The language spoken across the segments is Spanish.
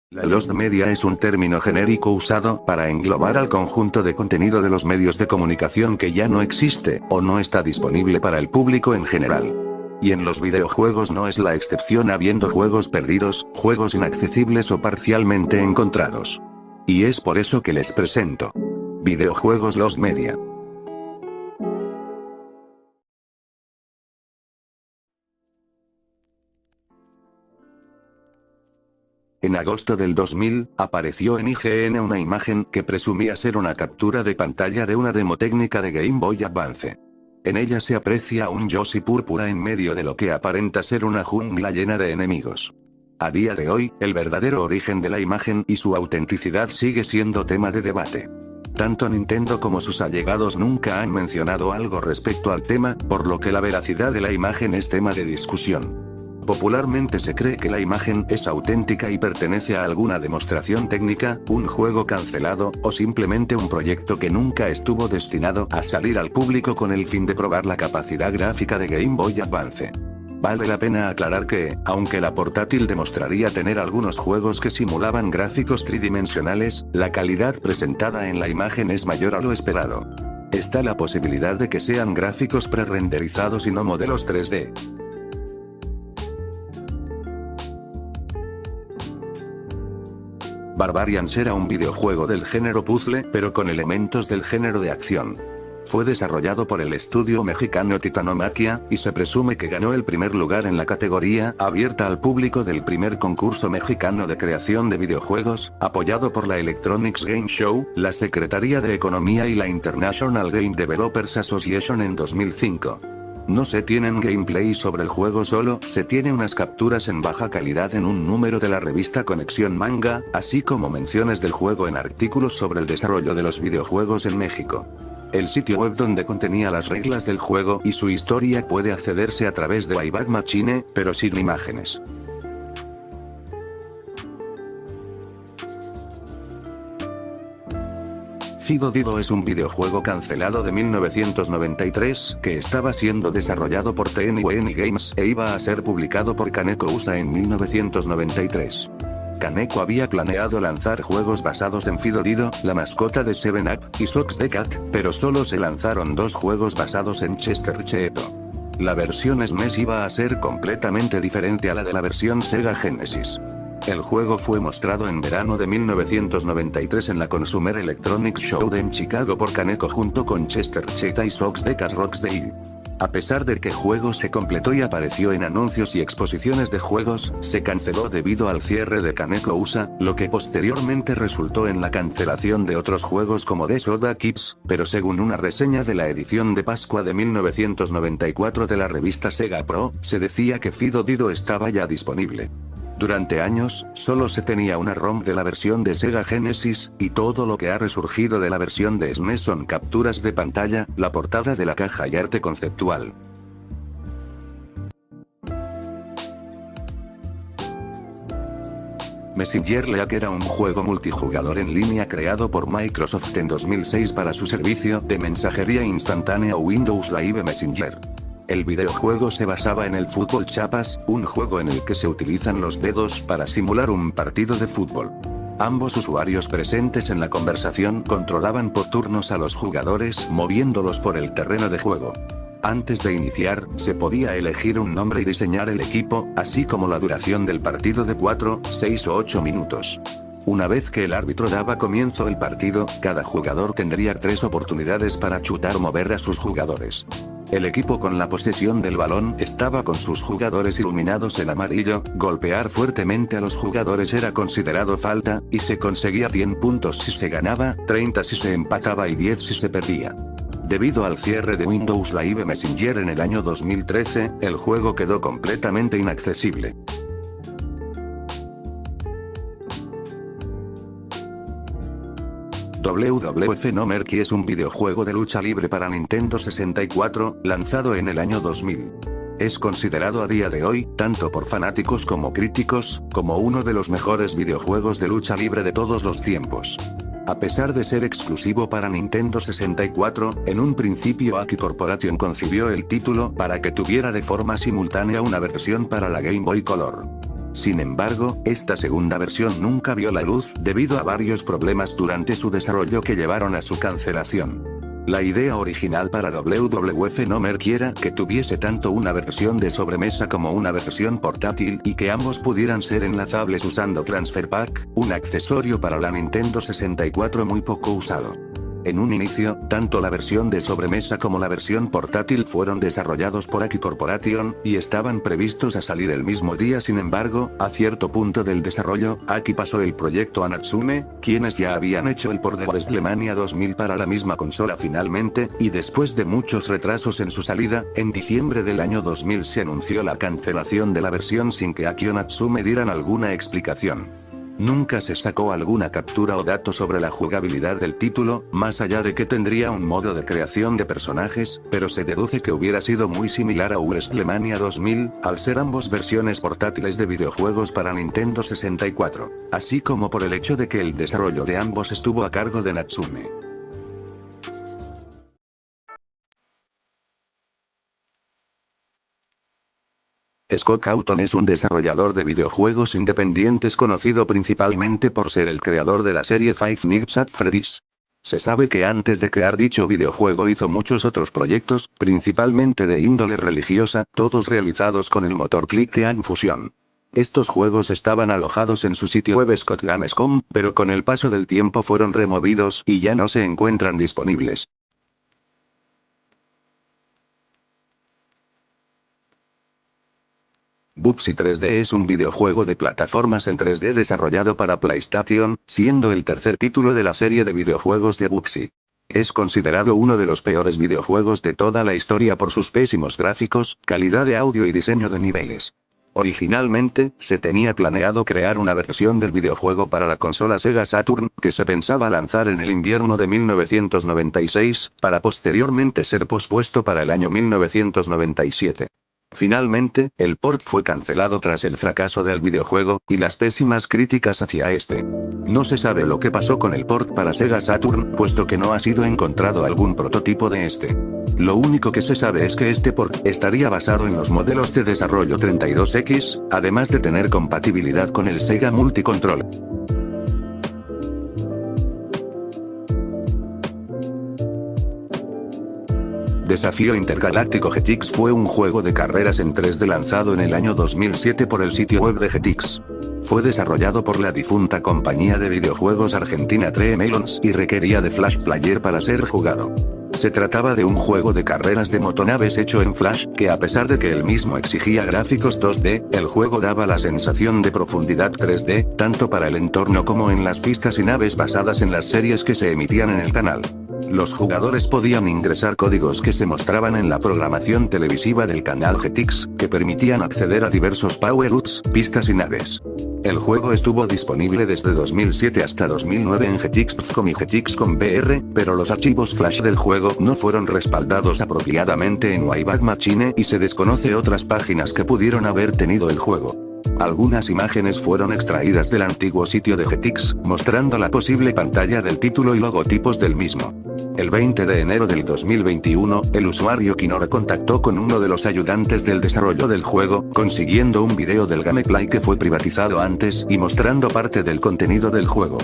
La Lost Media es un término genérico usado para englobar al conjunto de contenido de los medios de comunicación que ya no existe, o no está disponible para el público en general. Y en los videojuegos no es la excepción, habiendo juegos perdidos, juegos inaccesibles o parcialmente encontrados. Y es por eso que les presento Videojuegos Lost Media. En agosto del 2000, apareció en IGN una imagen que presumía ser una captura de pantalla de una demo técnica de Game Boy Advance. En ella se aprecia a un Yoshi púrpura en medio de lo que aparenta ser una jungla llena de enemigos. A día de hoy, el verdadero origen de la imagen y su autenticidad sigue siendo tema de debate. Tanto Nintendo como sus allegados nunca han mencionado algo respecto al tema, por lo que la veracidad de la imagen es tema de discusión. Popularmente se cree que la imagen es auténtica y pertenece a alguna demostración técnica, un juego cancelado, o simplemente un proyecto que nunca estuvo destinado a salir al público con el fin de probar la capacidad gráfica de Game Boy Advance. Vale la pena aclarar que, aunque la portátil demostraría tener algunos juegos que simulaban gráficos tridimensionales, la calidad presentada en la imagen es mayor a lo esperado. Está la posibilidad de que sean gráficos pre-renderizados y no modelos 3D. Barbarians era un videojuego del género puzzle, pero con elementos del género de acción. Fue desarrollado por el estudio mexicano Titanomaquia, y se presume que ganó el primer lugar en la categoría abierta al público del primer concurso mexicano de creación de videojuegos, apoyado por la Electronics Game Show, la Secretaría de Economía y la International Game Developers Association en 2005. No se tienen gameplay sobre el juego, solo se tiene unas capturas en baja calidad en un número de la revista Conexión Manga, así como menciones del juego en artículos sobre el desarrollo de los videojuegos en México. El sitio web donde contenía las reglas del juego y su historia puede accederse a través de Wayback Machine, pero sin imágenes. Fido Dido es un videojuego cancelado de 1993, que estaba siendo desarrollado por TNWN Games, e iba a ser publicado por Kaneko USA en 1993. Kaneko había planeado lanzar juegos basados en Fido Dido, la mascota de 7-Up, y Sox the Cat, pero solo se lanzaron dos juegos basados en Chester Cheetah. La versión SNES iba a ser completamente diferente a la de la versión Sega Genesis. El juego fue mostrado en verano de 1993 en la Consumer Electronics Show en Chicago por Kaneko junto con Chester Cheetah y Sox the Cat Rocksdale. A pesar de que el juego se completó y apareció en anuncios y exposiciones de juegos, se canceló debido al cierre de Kaneko USA, lo que posteriormente resultó en la cancelación de otros juegos como The Soda Kids, pero según una reseña de la edición de Pascua de 1994 de la revista Sega Pro, se decía que Fido Dido estaba ya disponible. Durante años, solo se tenía una ROM de la versión de Sega Genesis, y todo lo que ha resurgido de la versión de SNES son capturas de pantalla, la portada de la caja y arte conceptual. Messenger League era un juego multijugador en línea creado por Microsoft en 2006 para su servicio de mensajería instantánea Windows Live Messenger. El videojuego se basaba en el Fútbol Chapas, un juego en el que se utilizan los dedos para simular un partido de fútbol. Ambos usuarios presentes en la conversación controlaban por turnos a los jugadores moviéndolos por el terreno de juego. Antes de iniciar, se podía elegir un nombre y diseñar el equipo, así como la duración del partido de 4, 6 o 8 minutos. Una vez que el árbitro daba comienzo el partido, cada jugador tendría 3 oportunidades para chutar o mover a sus jugadores. El equipo con la posesión del balón estaba con sus jugadores iluminados en amarillo, golpear fuertemente a los jugadores era considerado falta, y se conseguía 100 puntos si se ganaba, 30 si se empataba y 10 si se perdía. Debido al cierre de Windows Live Messenger en el año 2013, el juego quedó completamente inaccesible. WWF No Mercy es un videojuego de lucha libre para Nintendo 64, lanzado en el año 2000. Es considerado a día de hoy, tanto por fanáticos como críticos, como uno de los mejores videojuegos de lucha libre de todos los tiempos. A pesar de ser exclusivo para Nintendo 64, en un principio Aki Corporation concibió el título para que tuviera de forma simultánea una versión para la Game Boy Color. Sin embargo, esta segunda versión nunca vio la luz debido a varios problemas durante su desarrollo que llevaron a su cancelación. La idea original para WWF No era que tuviese tanto una versión de sobremesa como una versión portátil y que ambos pudieran ser enlazables usando Transfer Pack, un accesorio para la Nintendo 64 muy poco usado. En un inicio, tanto la versión de sobremesa como la versión portátil fueron desarrollados por Aki Corporation, y estaban previstos a salir el mismo día. Sin embargo, a cierto punto del desarrollo, Aki pasó el proyecto a Natsume, quienes ya habían hecho el port de WrestleMania 2000 para la misma consola finalmente, y después de muchos retrasos en su salida, en diciembre del año 2000 se anunció la cancelación de la versión sin que Aki o Natsume dieran alguna explicación. Nunca se sacó alguna captura o dato sobre la jugabilidad del título, más allá de que tendría un modo de creación de personajes, pero se deduce que hubiera sido muy similar a WrestleMania 2000, al ser ambos versiones portátiles de videojuegos para Nintendo 64, así como por el hecho de que el desarrollo de ambos estuvo a cargo de Natsume. Scott Cawthon es un desarrollador de videojuegos independientes conocido principalmente por ser el creador de la serie Five Nights at Freddy's. Se sabe que antes de crear dicho videojuego hizo muchos otros proyectos, principalmente de índole religiosa, todos realizados con el motor ClickTeam Fusion. Estos juegos estaban alojados en su sitio web scottgames.com, pero con el paso del tiempo fueron removidos y ya no se encuentran disponibles. Bubsy 3D es un videojuego de plataformas en 3D desarrollado para PlayStation, siendo el tercer título de la serie de videojuegos de Bubsy. Es considerado uno de los peores videojuegos de toda la historia por sus pésimos gráficos, calidad de audio y diseño de niveles. Originalmente, se tenía planeado crear una versión del videojuego para la consola Sega Saturn, que se pensaba lanzar en el invierno de 1996, para posteriormente ser pospuesto para el año 1997. Finalmente, el port fue cancelado tras el fracaso del videojuego, y las pésimas críticas hacia este. No se sabe lo que pasó con el port para Sega Saturn, puesto que no ha sido encontrado algún prototipo de este. Lo único que se sabe es que este port estaría basado en los modelos de desarrollo 32X, además de tener compatibilidad con el Sega Multicontrol. Desafío Intergaláctico Jetix fue un juego de carreras en 3D lanzado en el año 2007 por el sitio web de Jetix. Fue desarrollado por la difunta compañía de videojuegos argentina Tree Melons y requería de Flash Player para ser jugado. Se trataba de un juego de carreras de motonaves hecho en Flash, que a pesar de que el mismo exigía gráficos 2D, el juego daba la sensación de profundidad 3D, tanto para el entorno como en las pistas y naves basadas en las series que se emitían en el canal. Los jugadores podían ingresar códigos que se mostraban en la programación televisiva del canal Jetix, que permitían acceder a diversos power-ups, pistas y naves. El juego estuvo disponible desde 2007 hasta 2009 en Jetix.com y Jetix.com VR, pero los archivos Flash del juego no fueron respaldados apropiadamente en Wayback Machine y se desconoce otras páginas que pudieron haber tenido el juego. Algunas imágenes fueron extraídas del antiguo sitio de Jetix, mostrando la posible pantalla del título y logotipos del mismo. El 20 de enero del 2021, el usuario Kinora contactó con uno de los ayudantes del desarrollo del juego, consiguiendo un video del gameplay que fue privatizado antes y mostrando parte del contenido del juego.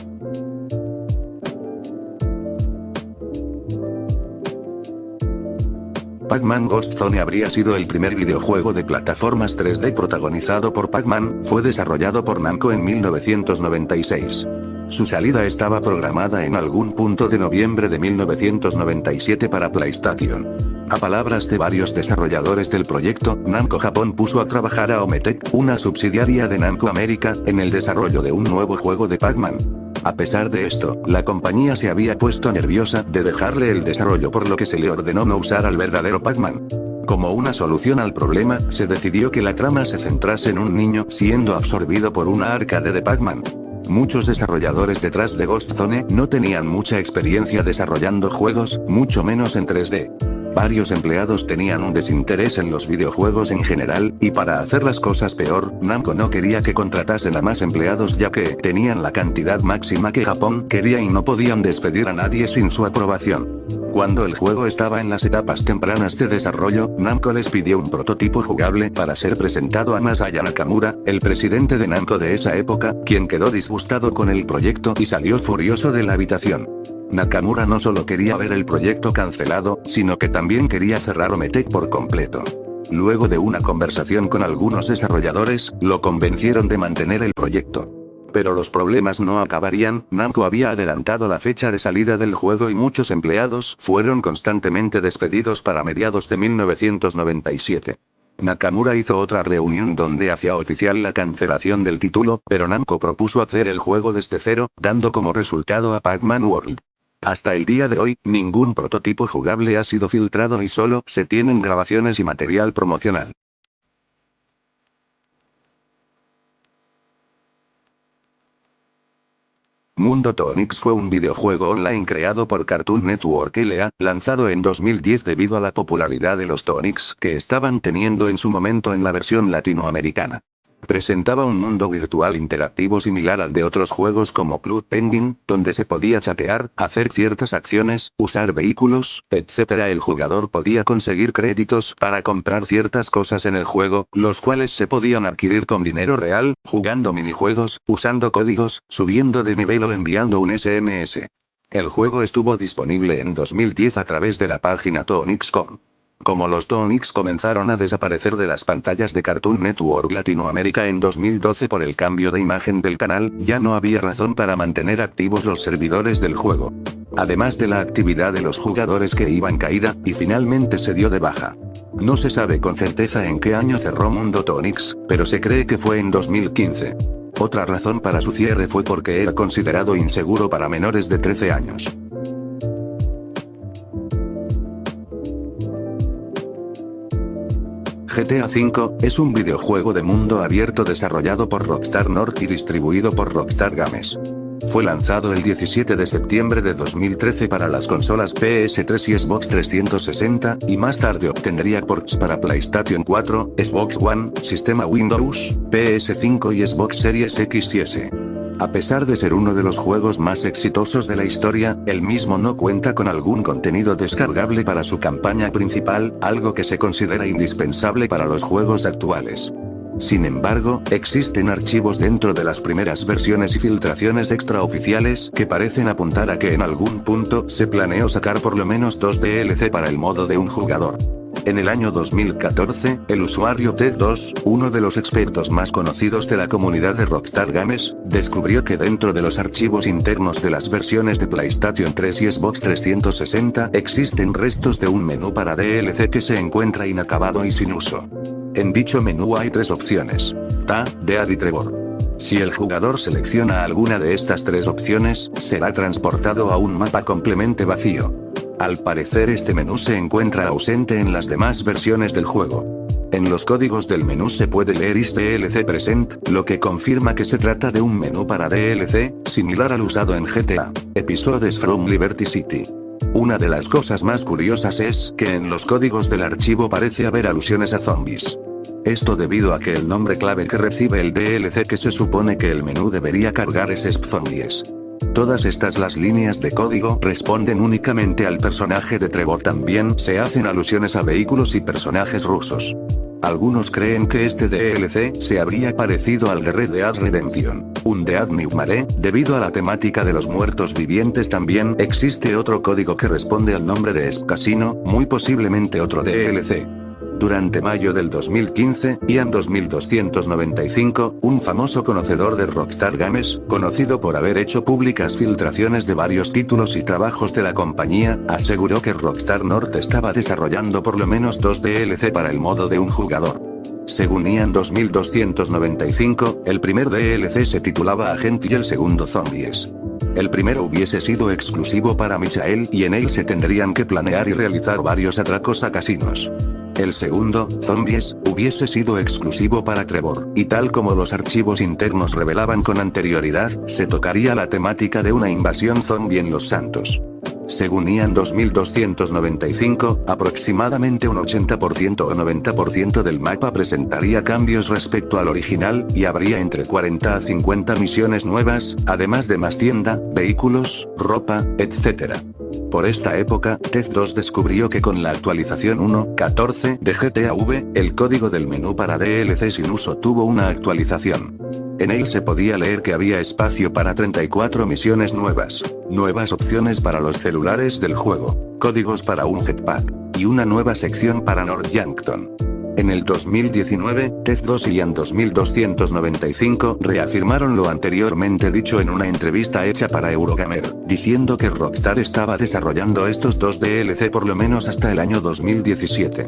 Pac-Man Ghost Zone habría sido el primer videojuego de plataformas 3D protagonizado por Pac-Man, fue desarrollado por Namco en 1996. Su salida estaba programada en algún punto de noviembre de 1997 para PlayStation. A palabras de varios desarrolladores del proyecto, Namco Japón puso a trabajar a Ometech, una subsidiaria de Namco América, en el desarrollo de un nuevo juego de Pac-Man. A pesar de esto, la compañía se había puesto nerviosa de dejarle el desarrollo, por lo que se le ordenó no usar al verdadero Pac-Man. Como una solución al problema, se decidió que la trama se centrase en un niño siendo absorbido por una arcade de Pac-Man. Muchos desarrolladores detrás de Ghost Zone no tenían mucha experiencia desarrollando juegos, mucho menos en 3D. Varios empleados tenían un desinterés en los videojuegos en general, y para hacer las cosas peor, Namco no quería que contratasen a más empleados ya que tenían la cantidad máxima que Japón quería y no podían despedir a nadie sin su aprobación. Cuando el juego estaba en las etapas tempranas de desarrollo, Namco les pidió un prototipo jugable para ser presentado a Masaya Nakamura, el presidente de Namco de esa época, quien quedó disgustado con el proyecto y salió furioso de la habitación. Nakamura no solo quería ver el proyecto cancelado, sino que también quería cerrar Ometech por completo. Luego de una conversación con algunos desarrolladores, lo convencieron de mantener el proyecto. Pero los problemas no acabarían. Namco había adelantado la fecha de salida del juego y muchos empleados fueron constantemente despedidos para mediados de 1997. Nakamura hizo otra reunión donde hacía oficial la cancelación del título, pero Namco propuso hacer el juego desde cero, dando como resultado a Pac-Man World. Hasta el día de hoy, ningún prototipo jugable ha sido filtrado y solo se tienen grabaciones y material promocional. Mundo Tonix fue un videojuego online creado por Cartoon Network LA, lanzado en 2010 debido a la popularidad de los Tonix que estaban teniendo en su momento en la versión latinoamericana. Presentaba un mundo virtual interactivo similar al de otros juegos como Club Penguin, donde se podía chatear, hacer ciertas acciones, usar vehículos, etc. El jugador podía conseguir créditos para comprar ciertas cosas en el juego, los cuales se podían adquirir con dinero real, jugando minijuegos, usando códigos, subiendo de nivel o enviando un SMS. El juego estuvo disponible en 2010 a través de la página Tonix.com. Como los Tonix comenzaron a desaparecer de las pantallas de Cartoon Network Latinoamérica en 2012 por el cambio de imagen del canal, ya no había razón para mantener activos los servidores del juego. Además de la actividad de los jugadores que iba en caída, y finalmente se dio de baja. No se sabe con certeza en qué año cerró Mundo Tonix, pero se cree que fue en 2015. Otra razón para su cierre fue porque era considerado inseguro para menores de 13 años. GTA V es un videojuego de mundo abierto desarrollado por Rockstar North y distribuido por Rockstar Games. Fue lanzado el 17 de septiembre de 2013 para las consolas PS3 y Xbox 360, y más tarde obtendría ports para PlayStation 4, Xbox One, sistema Windows, PS5 y Xbox Series X y S. A pesar de ser uno de los juegos más exitosos de la historia, el mismo no cuenta con algún contenido descargable para su campaña principal, algo que se considera indispensable para los juegos actuales. Sin embargo, existen archivos dentro de las primeras versiones y filtraciones extraoficiales que parecen apuntar a que en algún punto se planeó sacar por lo menos 2 DLC para el modo de un jugador. En el año 2014, el usuario Ted2, uno de los expertos más conocidos de la comunidad de Rockstar Games, descubrió que dentro de los archivos internos de las versiones de PlayStation 3 y Xbox 360 existen restos de un menú para DLC que se encuentra inacabado y sin uso. En dicho menú hay 3 opciones: Ta, Dead y Trevor. Si el jugador selecciona alguna de estas 3 opciones, será transportado a un mapa completamente vacío. Al parecer este menú se encuentra ausente en las demás versiones del juego. En los códigos del menú se puede leer Is DLC Present, lo que confirma que se trata de un menú para DLC, similar al usado en GTA Episodes from Liberty City. Una de las cosas más curiosas es que en los códigos del archivo parece haber alusiones a zombies. Esto debido a que el nombre clave que recibe el DLC que se supone que el menú debería cargar es Zombies. Todas las líneas de código responden únicamente al personaje de Trevor. También se hacen alusiones a vehículos y personajes rusos. Algunos creen que este DLC se habría parecido al de Red Dead Redemption, un Dead Nightmare, debido a la temática de los muertos vivientes. También existe otro código que responde al nombre de Esp Casino, muy posiblemente otro DLC. Durante mayo del 2015, Ian 2295, un famoso conocedor de Rockstar Games, conocido por haber hecho públicas filtraciones de varios títulos y trabajos de la compañía, aseguró que Rockstar North estaba desarrollando por lo menos 2 DLC para el modo de un jugador. Según Ian 2295, el primer DLC se titulaba Agent y el segundo Zombies. El primero hubiese sido exclusivo para Michael y en él se tendrían que planear y realizar varios atracos a casinos. El segundo, Zombies, hubiese sido exclusivo para Trevor, y tal como los archivos internos revelaban con anterioridad, se tocaría la temática de una invasión zombie en Los Santos. Según Ian 2295, aproximadamente un 80% o 90% del mapa presentaría cambios respecto al original, y habría entre 40 a 50 misiones nuevas, además de más tienda, vehículos, ropa, etc. Por esta época, TED2 descubrió que con la actualización 1.14 de GTA V, el código del menú para DLC sin uso tuvo una actualización. En él se podía leer que había espacio para 34 misiones nuevas, nuevas opciones para los celulares del juego, códigos para un jetpack, y una nueva sección para North Yankton. En el 2019, TED2 y Ian 2295 reafirmaron lo anteriormente dicho en una entrevista hecha para Eurogamer, diciendo que Rockstar estaba desarrollando estos dos DLC por lo menos hasta el año 2017.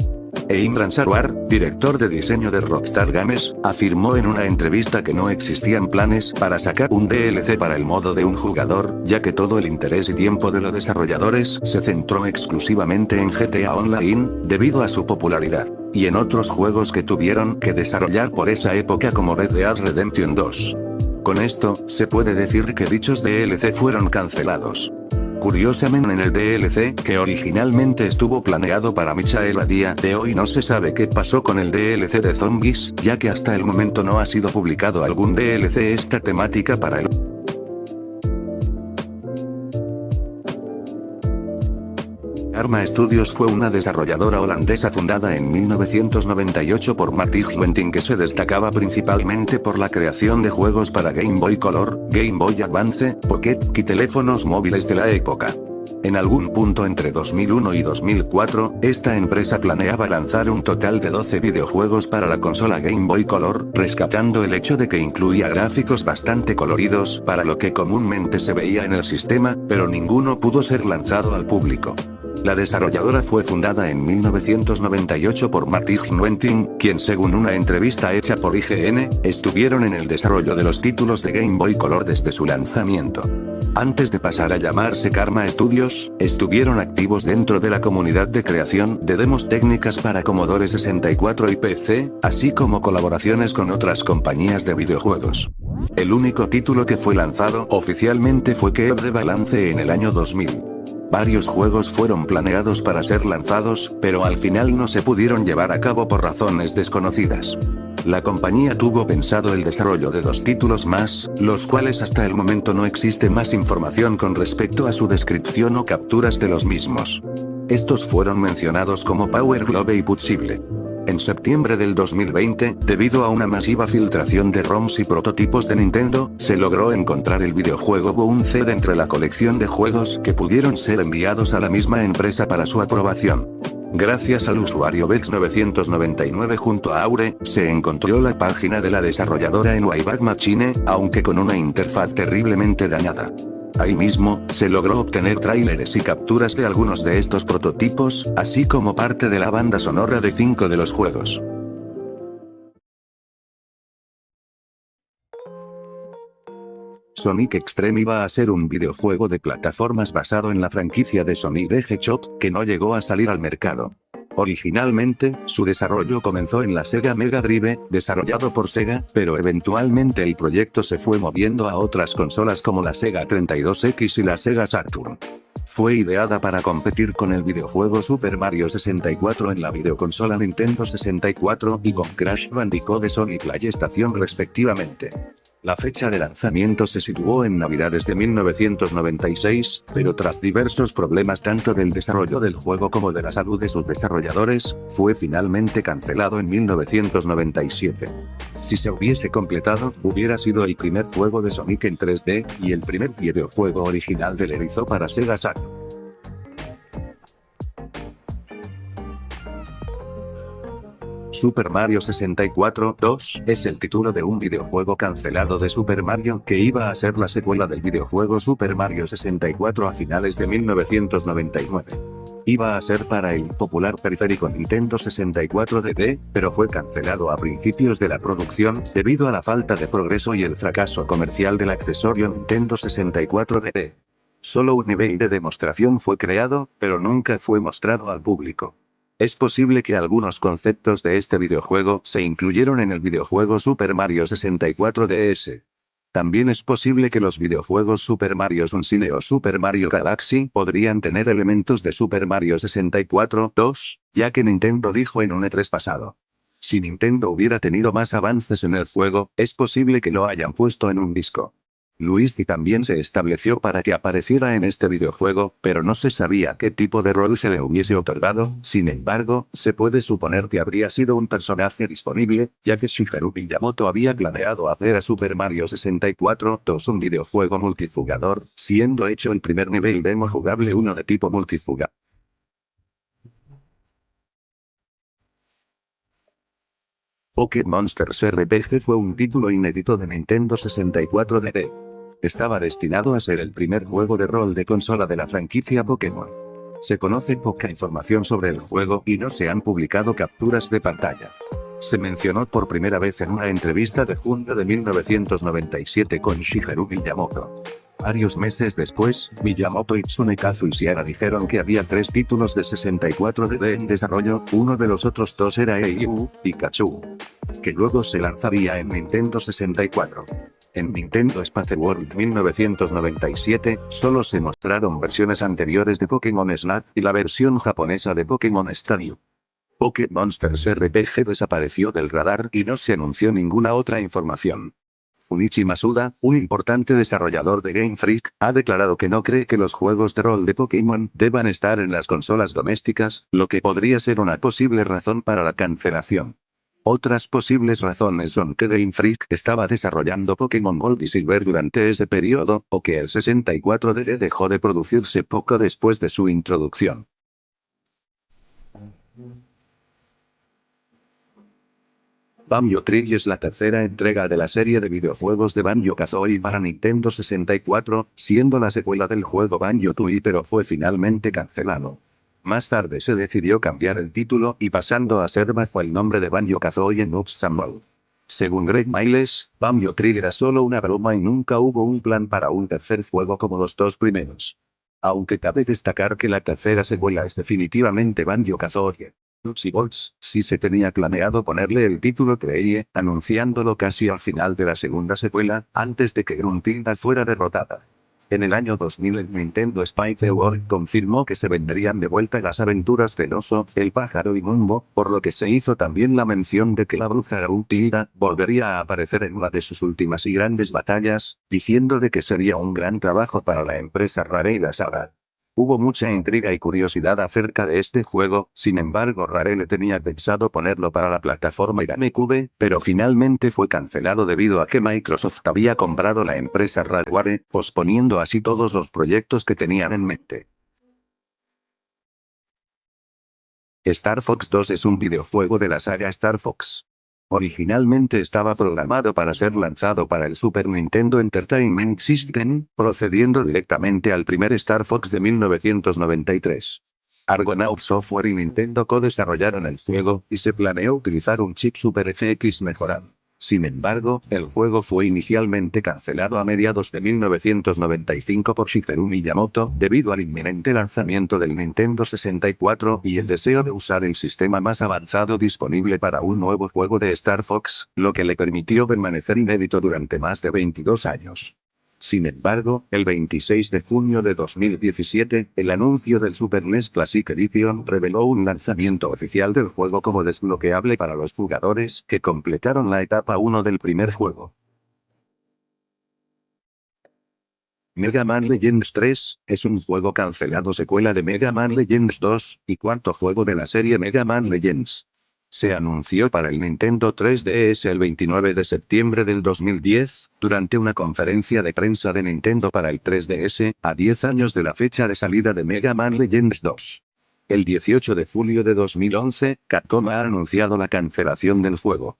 Imran Sarwar, director de diseño de Rockstar Games, afirmó en una entrevista que no existían planes para sacar un DLC para el modo de un jugador, ya que todo el interés y tiempo de los desarrolladores se centró exclusivamente en GTA Online, debido a su popularidad, y en otros juegos que tuvieron que desarrollar por esa época como Red Dead Redemption 2. Con esto, se puede decir que dichos DLC fueron cancelados. Curiosamente en el DLC, que originalmente estuvo planeado para Michael a día de hoy no se sabe qué pasó con el DLC de Zombies, ya que hasta el momento no ha sido publicado algún DLC esta temática para el Arma Studios fue una desarrolladora holandesa fundada en 1998 por Martin Wenting que se destacaba principalmente por la creación de juegos para Game Boy Color, Game Boy Advance, Pocket y teléfonos móviles de la época. En algún punto entre 2001 y 2004, esta empresa planeaba lanzar un total de 12 videojuegos para la consola Game Boy Color, rescatando el hecho de que incluía gráficos bastante coloridos para lo que comúnmente se veía en el sistema, pero ninguno pudo ser lanzado al público. La desarrolladora fue fundada en 1998 por Martin Wenting, quien según una entrevista hecha por IGN, estuvieron en el desarrollo de los títulos de Game Boy Color desde su lanzamiento. Antes de pasar a llamarse Karma Studios, estuvieron activos dentro de la comunidad de creación de demos técnicas para Commodore 64 y PC, así como colaboraciones con otras compañías de videojuegos. El único título que fue lanzado oficialmente fue Keep the Balance en el año 2000. Varios juegos fueron planeados para ser lanzados, pero al final no se pudieron llevar a cabo por razones desconocidas. La compañía tuvo pensado el desarrollo de 2 títulos más, los cuales hasta el momento no existe más información con respecto a su descripción o capturas de los mismos. Estos fueron mencionados como Power Glove y Putsible. En septiembre del 2020, debido a una masiva filtración de ROMs y prototipos de Nintendo, se logró encontrar el videojuego Bounce de entre la colección de juegos que pudieron ser enviados a la misma empresa para su aprobación. Gracias al usuario Vex999 junto a Aure, se encontró la página de la desarrolladora en Wayback Machine, aunque con una interfaz terriblemente dañada. Ahí mismo, se logró obtener tráileres y capturas de algunos de estos prototipos, así como parte de la banda sonora de 5 de los juegos. Sonic Extreme iba a ser un videojuego de plataformas basado en la franquicia de Sonic the Hedgehog, que no llegó a salir al mercado. Originalmente, su desarrollo comenzó en la Sega Mega Drive, desarrollado por Sega, pero eventualmente el proyecto se fue moviendo a otras consolas como la Sega 32X y la Sega Saturn. Fue ideada para competir con el videojuego Super Mario 64 en la videoconsola Nintendo 64 y con Crash Bandicoot de Sony PlayStation respectivamente. La fecha de lanzamiento se situó en Navidades de 1996, pero tras diversos problemas tanto del desarrollo del juego como de la salud de sus desarrolladores, fue finalmente cancelado en 1997. Si se hubiese completado, hubiera sido el primer juego de Sonic en 3D, y el primer videojuego original del erizo para Sega Saturn. Super Mario 64 2 es el título de un videojuego cancelado de Super Mario que iba a ser la secuela del videojuego Super Mario 64 a finales de 1999. Iba a ser para el popular periférico Nintendo 64 DD, pero fue cancelado a principios de la producción debido a la falta de progreso y el fracaso comercial del accesorio Nintendo 64 DD. Solo un nivel de demostración fue creado, pero nunca fue mostrado al público. Es posible que algunos conceptos de este videojuego se incluyeron en el videojuego Super Mario 64 DS. También es posible que los videojuegos Super Mario Sunshine o Super Mario Galaxy podrían tener elementos de Super Mario 64 2, ya que Nintendo dijo en un E3 pasado. Si Nintendo hubiera tenido más avances en el juego, es posible que lo hayan puesto en un disco. Luigi también se estableció para que apareciera en este videojuego, pero no se sabía qué tipo de rol se le hubiese otorgado. Sin embargo, se puede suponer que habría sido un personaje disponible, ya que Shigeru Miyamoto había planeado hacer a Super Mario 64 2 un videojuego multijugador, siendo hecho el primer nivel demo jugable uno de tipo multijugador. Pokémon Monsters RPG fue un título inédito de Nintendo 64 DD. Estaba destinado a ser el primer juego de rol de consola de la franquicia Pokémon. Se conoce poca información sobre el juego y no se han publicado capturas de pantalla. Se mencionó por primera vez en una entrevista de junio de 1997 con Shigeru Miyamoto. Varios meses después, Miyamoto y Tsunekazu Ishihara dijeron que había 3 títulos de 64 DD en desarrollo, uno de los otros 2 era Eiyu, Pikachu, que luego se lanzaría en Nintendo 64. En Nintendo Space World 1997, solo se mostraron versiones anteriores de Pokémon Snap y la versión japonesa de Pokémon Stadium. Pokémon Monsters RPG desapareció del radar y no se anunció ninguna otra información. Junichi Masuda, un importante desarrollador de Game Freak, ha declarado que no cree que los juegos de rol de Pokémon deban estar en las consolas domésticas, lo que podría ser una posible razón para la cancelación. Otras posibles razones son que Game Freak estaba desarrollando Pokémon Gold y Silver durante ese periodo, o que el 64DD dejó de producirse poco después de su introducción. Banjo-Tooie es la tercera entrega de la serie de videojuegos de Banjo-Kazooie para Nintendo 64, siendo la secuela del juego Banjo-Tooie, pero fue finalmente cancelado. Más tarde se decidió cambiar el título y pasando a ser bajo el nombre de Banjo-Kazooie en Upsumble. Según Greg Miles, Banjo-Tooie era solo una broma y nunca hubo un plan para un tercer juego como los 2 primeros. Aunque cabe destacar que la tercera secuela es definitivamente Banjo-Kazooie Nuts y Bolts, sí se tenía planeado ponerle el título Tree, anunciándolo casi al final de la segunda secuela, antes de que Gruntilda fuera derrotada. En el año 2000 el Nintendo Spice World confirmó que se venderían de vuelta las aventuras del oso, el pájaro y Mumbo, por lo que se hizo también la mención de que la bruja Gruntilda volvería a aparecer en una de sus últimas y grandes batallas, diciendo de que sería un gran trabajo para la empresa Rare y la saga. Hubo mucha intriga y curiosidad acerca de este juego, sin embargo Rare le tenía pensado ponerlo para la plataforma GameCube, pero finalmente fue cancelado debido a que Microsoft había comprado la empresa Rareware, posponiendo así todos los proyectos que tenían en mente. Star Fox 2 es un videojuego de la saga Star Fox. Originalmente estaba programado para ser lanzado para el Super Nintendo Entertainment System, procediendo directamente al primer Star Fox de 1993. Argonaut Software y Nintendo co-desarrollaron el juego, y se planeó utilizar un chip Super FX mejorado. Sin embargo, el juego fue inicialmente cancelado a mediados de 1995 por Shigeru Miyamoto, debido al inminente lanzamiento del Nintendo 64 y el deseo de usar el sistema más avanzado disponible para un nuevo juego de Star Fox, lo que le permitió permanecer inédito durante más de 22 años. Sin embargo, el 26 de junio de 2017, el anuncio del Super NES Classic Edition reveló un lanzamiento oficial del juego como desbloqueable para los jugadores que completaron la etapa 1 del primer juego. Mega Man Legends 3, es un juego cancelado secuela de Mega Man Legends 2, y cuarto juego de la serie Mega Man Legends. Se anunció para el Nintendo 3DS el 29 de septiembre del 2010, durante una conferencia de prensa de Nintendo para el 3DS, a 10 años de la fecha de salida de Mega Man Legends 2. El 18 de julio de 2011, Capcom ha anunciado la cancelación del juego.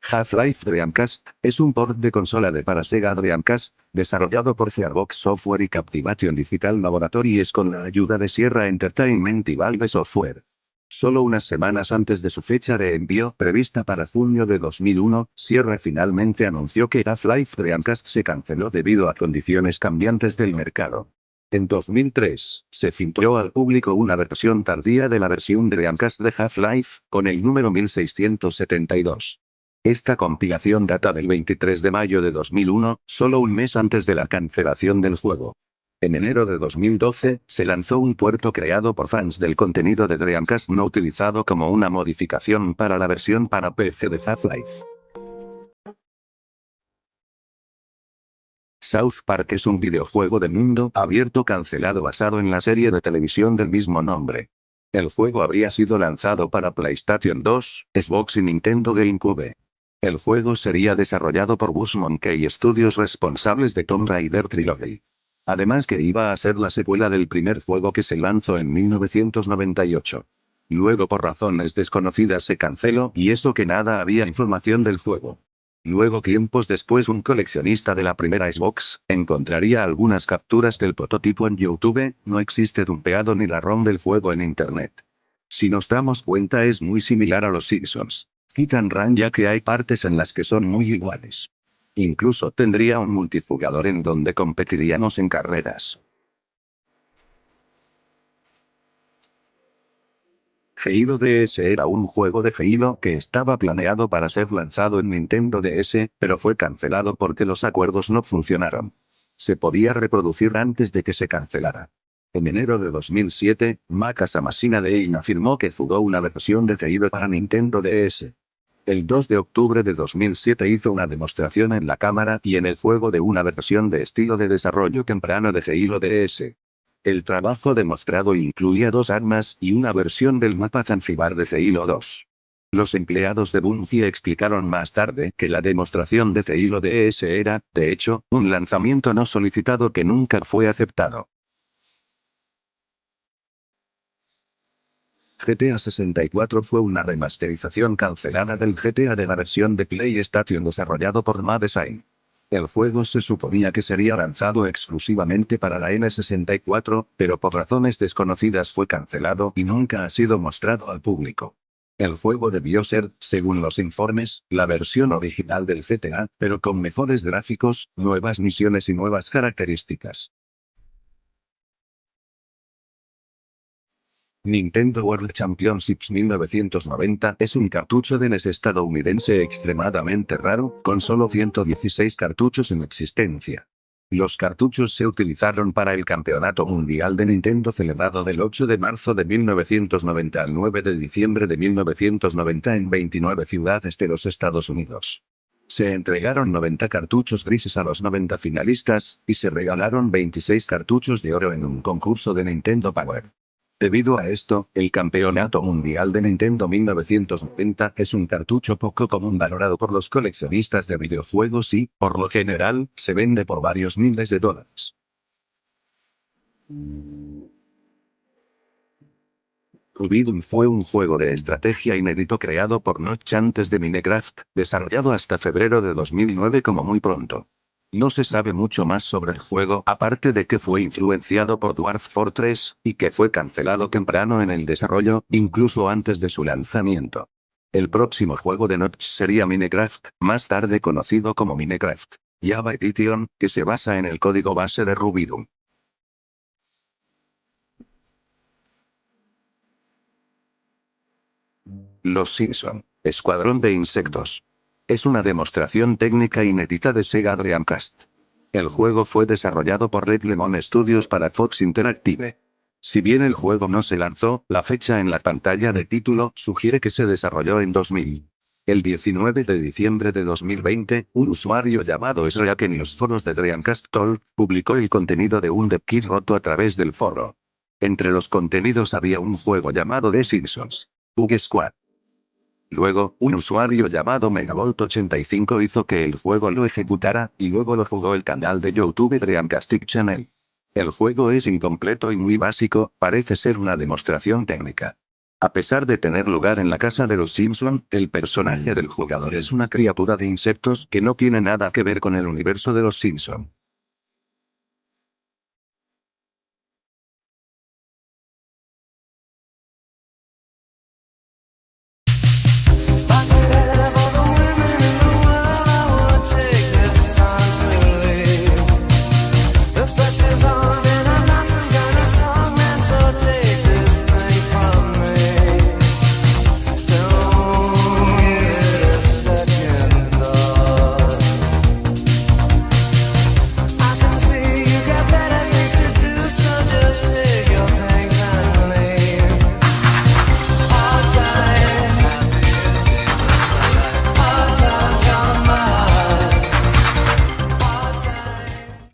Half-Life Dreamcast, es un port de consola de para Sega Dreamcast, desarrollado por Gearbox Software y Captivation Digital Laboratories con la ayuda de Sierra Entertainment y Valve Software. Solo unas semanas antes de su fecha de envío, prevista para junio de 2001, Sierra finalmente anunció que Half-Life Dreamcast se canceló debido a condiciones cambiantes del mercado. En 2003, se filtró al público una versión tardía de la versión de Dreamcast de Half-Life, con el número 1672. Esta compilación data del 23 de mayo de 2001, solo un mes antes de la cancelación del juego. En enero de 2012, se lanzó un puerto creado por fans del contenido de Dreamcast no utilizado como una modificación para la versión para PC de Half-Life. South Park es un videojuego de mundo abierto cancelado basado en la serie de televisión del mismo nombre. El juego habría sido lanzado para PlayStation 2, Xbox y Nintendo GameCube. El juego sería desarrollado por Bush Monkey Studios, responsables de Tomb Raider Trilogy. Además que iba a ser la secuela del primer juego que se lanzó en 1998. Luego por razones desconocidas se canceló y eso que nada había información del juego. Luego tiempos después un coleccionista de la primera Xbox, encontraría algunas capturas del prototipo en YouTube, no existe dumpeado ni la ROM del juego en internet. Si nos damos cuenta es muy similar a los Simpsons. Citan Run ya que hay partes en las que son muy iguales. Incluso tendría un multijugador en donde competiríamos en carreras. Halo DS era un juego de Halo que estaba planeado para ser lanzado en Nintendo DS, pero fue cancelado porque los acuerdos no funcionaron. Se podía reproducir antes de que se cancelara. En enero de 2007, Maka Samasina Dein afirmó que jugó una versión de Halo para Nintendo DS. El 2 de octubre de 2007 hizo una demostración en la cámara y en el juego de una versión de estilo de desarrollo temprano de Halo DS. El trabajo demostrado incluía 2 armas y una versión del mapa Zanzibar de Halo 2. Los empleados de Bungie explicaron más tarde que la demostración de Halo DS era, de hecho, un lanzamiento no solicitado que nunca fue aceptado. GTA 64 fue una remasterización cancelada del GTA de la versión de PlayStation desarrollado por Madesign. El juego se suponía que sería lanzado exclusivamente para la N64, pero por razones desconocidas fue cancelado y nunca ha sido mostrado al público. El juego debió ser, según los informes, la versión original del GTA, pero con mejores gráficos, nuevas misiones y nuevas características. Nintendo World Championships 1990 es un cartucho de NES estadounidense extremadamente raro, con solo 116 cartuchos en existencia. Los cartuchos se utilizaron para el Campeonato Mundial de Nintendo celebrado del 8 de marzo de 1990 al 9 de diciembre de 1990 en 29 ciudades de los Estados Unidos. Se entregaron 90 cartuchos grises a los 90 finalistas, y se regalaron 26 cartuchos de oro en un concurso de Nintendo Power. Debido a esto, el Campeonato Mundial de Nintendo 1990 es un cartucho poco común valorado por los coleccionistas de videojuegos y, por lo general, se vende por varios miles de dólares. Rubidum fue un juego de estrategia inédito creado por Notch antes de Minecraft, desarrollado hasta febrero de 2009 como muy pronto. No se sabe mucho más sobre el juego, aparte de que fue influenciado por Dwarf Fortress, y que fue cancelado temprano en el desarrollo, incluso antes de su lanzamiento. El próximo juego de Notch sería Minecraft, más tarde conocido como Minecraft Java Edition, que se basa en el código base de Rubidum. Los Simpson, Escuadrón de Insectos. Es una demostración técnica inédita de Sega Dreamcast. El juego fue desarrollado por Red Lemon Studios para Fox Interactive. Si bien el juego no se lanzó, la fecha en la pantalla de título sugiere que se desarrolló en 2000. El 19 de diciembre de 2020, un usuario llamado Sreak en los foros de Dreamcast Talk publicó el contenido de un devkit roto a través del foro. Entre los contenidos había un juego llamado The Simpsons Bug Squad. Luego, un usuario llamado Megavolt85 hizo que el juego lo ejecutara, y luego lo jugó el canal de YouTube Dreamcastic Channel. El juego es incompleto y muy básico, parece ser una demostración técnica. A pesar de tener lugar en la casa de los Simpson, el personaje del jugador es una criatura de insectos que no tiene nada que ver con el universo de los Simpson.